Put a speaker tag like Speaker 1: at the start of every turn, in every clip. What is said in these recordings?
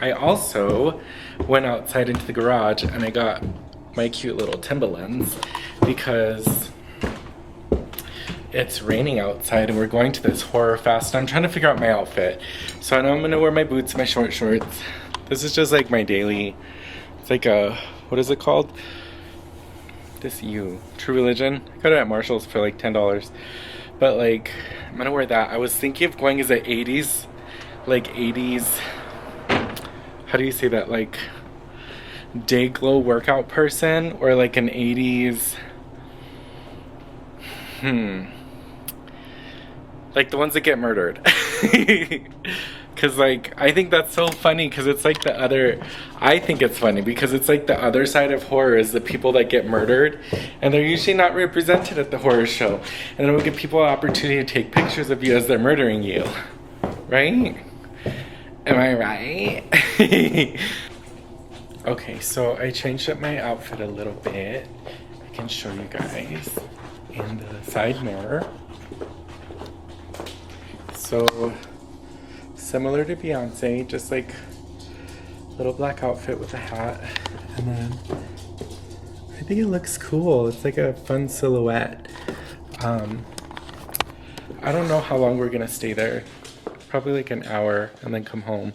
Speaker 1: I also went outside into the garage and I got my cute little Timberlands because it's raining outside and we're going to this horror fest. I'm trying to figure out my outfit. So I know I'm gonna wear my boots and my short shorts. This is just like my daily, it's like a, what is it called? True Religion. I got it at Marshall's for like $10. But like, I'm gonna wear that. I was thinking of going as an 80s, like 80s, how do you say that? Like day glow workout person, or like an 80s, like the ones that get murdered. Cause like, I think that's so funny because it's like the other, I think it's funny because it's like the other side of horror is the people that get murdered and they're usually not represented at the horror show. And then we give people an opportunity to take pictures of you as they're murdering you. Right? Am I right? Okay, so I changed up my outfit a little bit. I can show you guys in the side mirror. So, similar to Beyonce, just like little black outfit with a hat. And then I think it looks cool. It's like a fun silhouette. I don't know how long we're gonna stay there. Probably like an hour and then come home.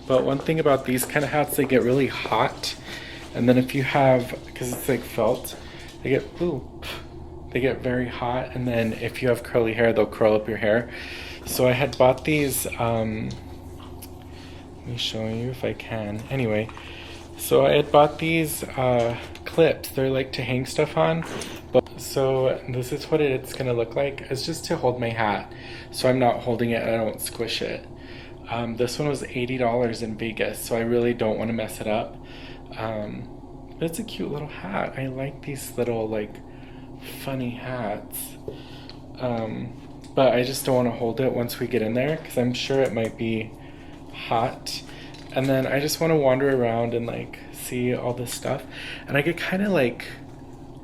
Speaker 1: But one thing about these kind of hats, they get really hot. And then if you have, because it's like felt, they get very hot. And then if you have curly hair, they'll curl up your hair. So I had bought these, let me show you if I can. Anyway, so I had bought these clips. They're like to hang stuff on. So this is what it's gonna look like. It's just to hold my hat. So I'm not holding it and I don't squish it. This one was $80 in Vegas, so I really don't want to mess it up. But it's a cute little hat. I like these little like funny hats. But I just don't want to hold it once we get in there because I'm sure it might be hot. And then I just want to wander around and like see all this stuff. And I get kind of like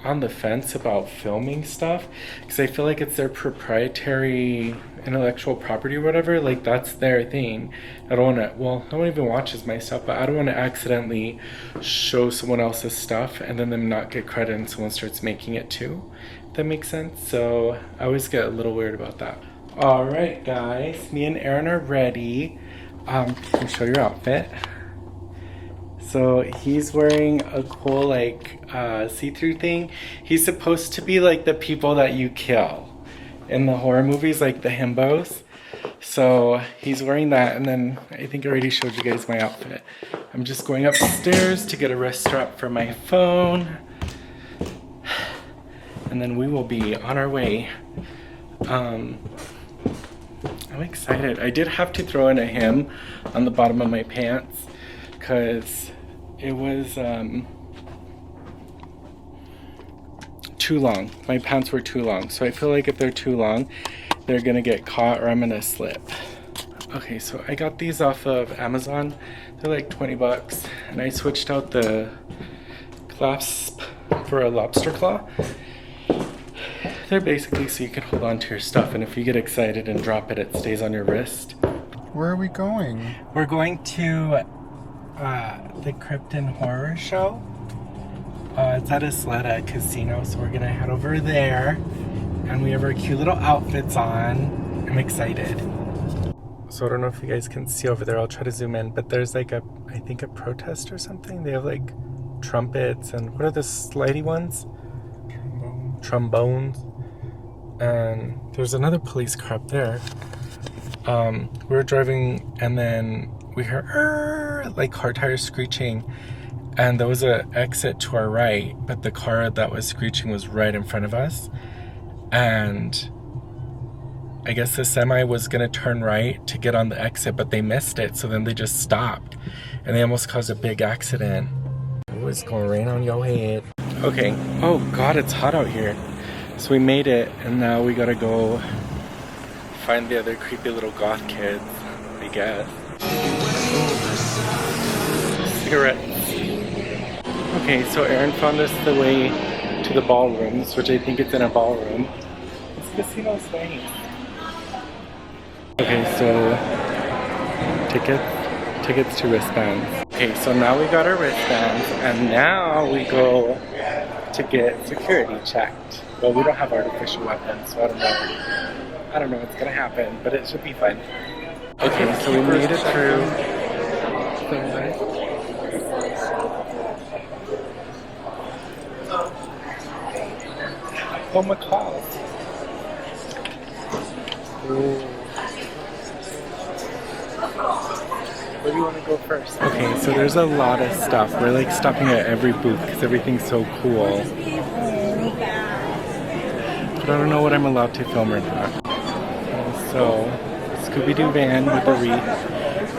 Speaker 1: on the fence about filming stuff because I feel like it's their proprietary intellectual property or whatever. Like that's their thing. I don't want to, well, no one even watches my stuff, but I don't want to accidentally show someone else's stuff and then them not get credit and someone starts making it too. That makes sense. So I always get a little weird about that. All right, guys, me and Arin are ready. Can you show your outfit? So he's wearing a cool like see-through thing. He's supposed to be like the people that you kill in the horror movies, like the himbos. So he's wearing that, and then I think I already showed you guys my outfit. I'm just going upstairs to get a wrist strap for my phone. And then we will be on our way. I'm excited. I did have to throw in a hem on the bottom of my pants because it was too long. My pants were too long. So I feel like if they're too long, they're gonna get caught or I'm gonna slip. Okay, so I got these off of Amazon. They're like 20 bucks. And I switched out the clasp for a lobster claw. They're basically so you can hold on to your stuff, and if you get excited and drop it, it stays on your wrist.
Speaker 2: Where are we going?
Speaker 1: We're going to the Krypt horror show. It's at Isleta Casino, so we're gonna head over there, and we have our cute little outfits on. I'm excited. So I don't know if you guys can see over there. I'll try to zoom in, but there's like I think a protest or something. They have like trumpets and what are the slidey ones? Trombones. And there's another police car up there. We were driving and then we heard like car tires screeching, and there was an exit to our right, but the car that was screeching was right in front of us, and I guess the semi was gonna turn right to get on the exit, but they missed it, so then they just stopped and they almost caused a big accident. Oh, it's gonna rain on your head. Okay, oh god, it's hot out here. So we made it, and now we gotta go find the other creepy little goth kids, I guess. Cigarettes. Okay, so Arin found us the way to the ballrooms, which I think it's in a ballroom. This casino's nice. Okay, so tickets tickets to wristbands. Okay, so now we got our wristbands, and now we go to get security checked. Well, we don't have artificial weapons, so I don't know. I don't know what's gonna happen, but it should be fun. Okay, so we made it through. Oh my god. Where do you want to go first? Okay, so there's a lot of stuff. We're like stopping at every booth because everything's so cool. But I don't know what I'm allowed to film or not. So, Scooby-Doo van with a wreath.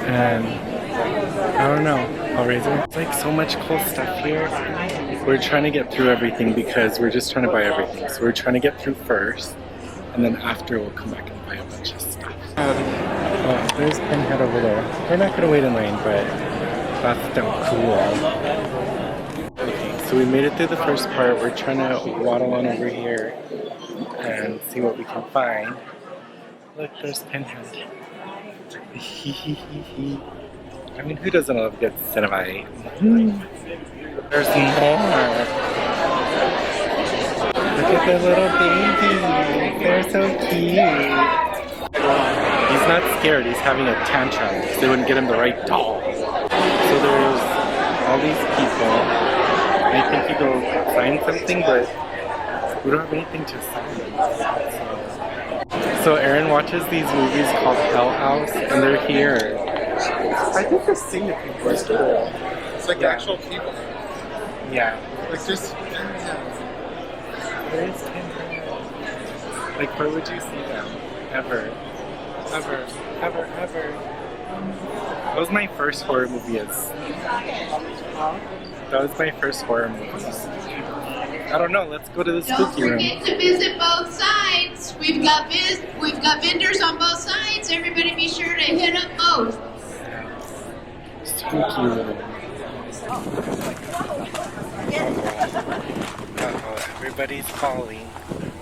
Speaker 1: And I don't know. Hellraiser. It's like so much cool stuff here. We're trying to get through everything because we're just trying to buy everything. So we're trying to get through first. And then after we'll come back and buy a bunch of stuff. Oh, there's Pinhead over there. We're not gonna wait in line, but that's still cool. Okay, so we made it through the first part. We're trying to waddle on over here and see what we can find. Look, there's Pinhead. I mean, who doesn't love good Cinnamite? There's more. Look at the little babies. They're so cute. He's not scared, he's having a tantrum because they wouldn't get him the right doll. So there's all these people. I think you go sign something, but we don't have anything to sign. So Arin watches these movies called Hell House, and they're here. I think the scene of people is cool.
Speaker 2: It's like actual people.
Speaker 1: Yeah.
Speaker 2: Like just.
Speaker 1: Where is Pinhead? Like, where would you see them? Ever. Ever. That was my first horror movie. That was my first horror movie. I don't know, let's go to the spooky room.
Speaker 3: Don't forget to visit both sides. We've got vendors on both sides. Everybody be sure to hit up both.
Speaker 1: Spooky room. Uh-oh, everybody's calling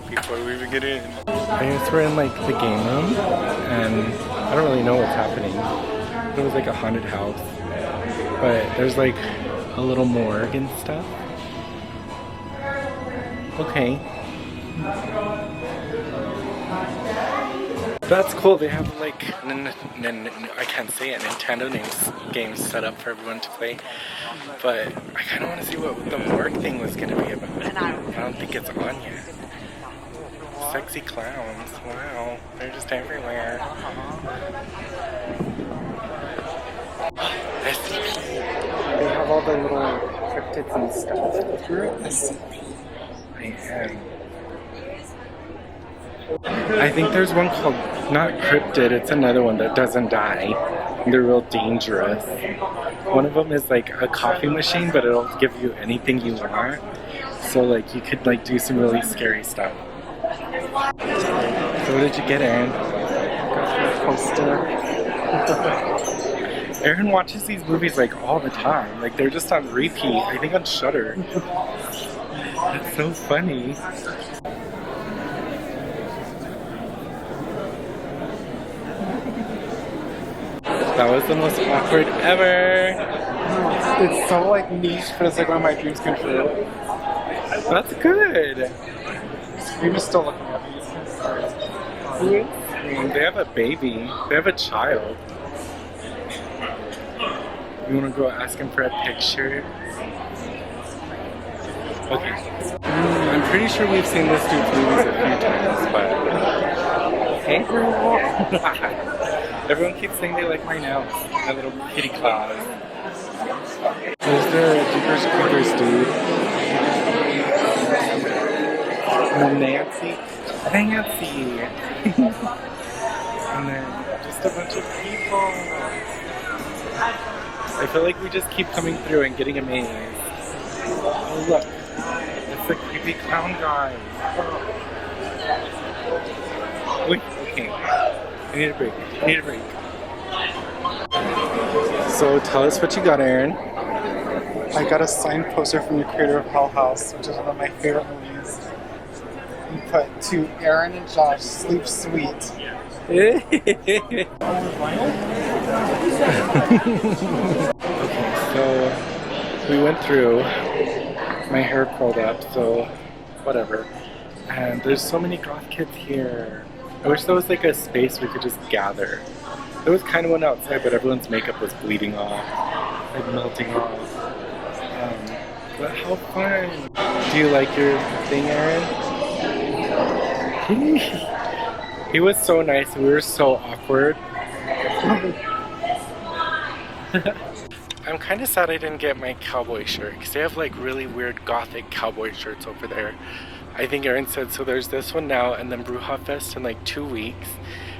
Speaker 1: before we even get in. I guess we're in like the game room, and I don't really know what's happening. It was like a haunted house, but there's like a little morgue and stuff. Okay. That's cool. They have like, I can't say it, Nintendo games set up for everyone to play. But I kind of want to see what the morgue thing was going to be about. I don't think it's on yet. Sexy clowns. Wow. They're just everywhere. SCP. They have all the little cryptids and stuff. You're SCP. I am. I think there's one called, not Cryptid, it's another one that doesn't die. They're real dangerous. One of them is like a coffee machine, but it'll give you anything you want. So like you could like do some really scary stuff. So what did you get, Arin? Poster. Arin watches these movies like all the time. Like they're just on repeat. I think on Shudder. That's so funny. That was the most awkward ever.
Speaker 2: It's so like niche, but it's like one of my dreams come true.
Speaker 1: That's good.
Speaker 2: Scream is still looking at me.
Speaker 1: Who is? They have a baby. They have a child. You want to go ask him for a picture? Okay. I'm pretty sure we've seen this dude's movies a few times, but... Hey girl! Everyone keeps saying they like my nails. My little kitty claws. There's the Jeepers Creepers dude. Nancy. And then just a bunch of people. I feel like we just keep coming through and getting amazed. Oh look, it's the creepy clown guy. Wait, okay. I need a break. So tell us what you got, Arin.
Speaker 2: I got a signed poster from the creator of Hell House, which is one of my favorite movies. He put, "To Arin and Josh, sleep sweet."
Speaker 1: Okay, so we went through. My hair curled up, so whatever. And there's so many goth kids here. I wish there was like a space we could just gather. There was kind of one outside, but everyone's makeup was bleeding off, like melting off. But how fun! Do you like your thing, Arin? He was so nice. We were so awkward. I'm kind of sad I didn't get my cowboy shirt because they have like really weird gothic cowboy shirts over there. I think Arin said so. There's this one now, and then Bruja Fest in like 2 weeks,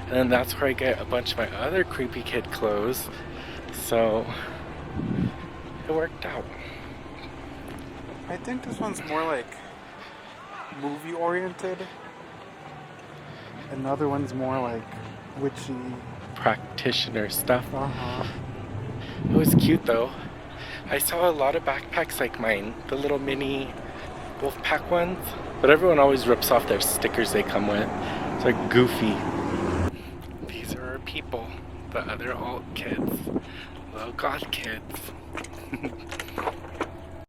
Speaker 1: and then that's where I get a bunch of my other creepy kid clothes. So it worked out.
Speaker 2: I think this one's more like movie oriented. Another one's more like witchy.
Speaker 1: Practitioner stuff.
Speaker 2: Uh-huh.
Speaker 1: It was cute though. I saw a lot of backpacks like mine, the little mini wolf pack ones, but everyone always rips off their stickers they come with. It's like goofy. These are our people, the other alt kids, little goth kids.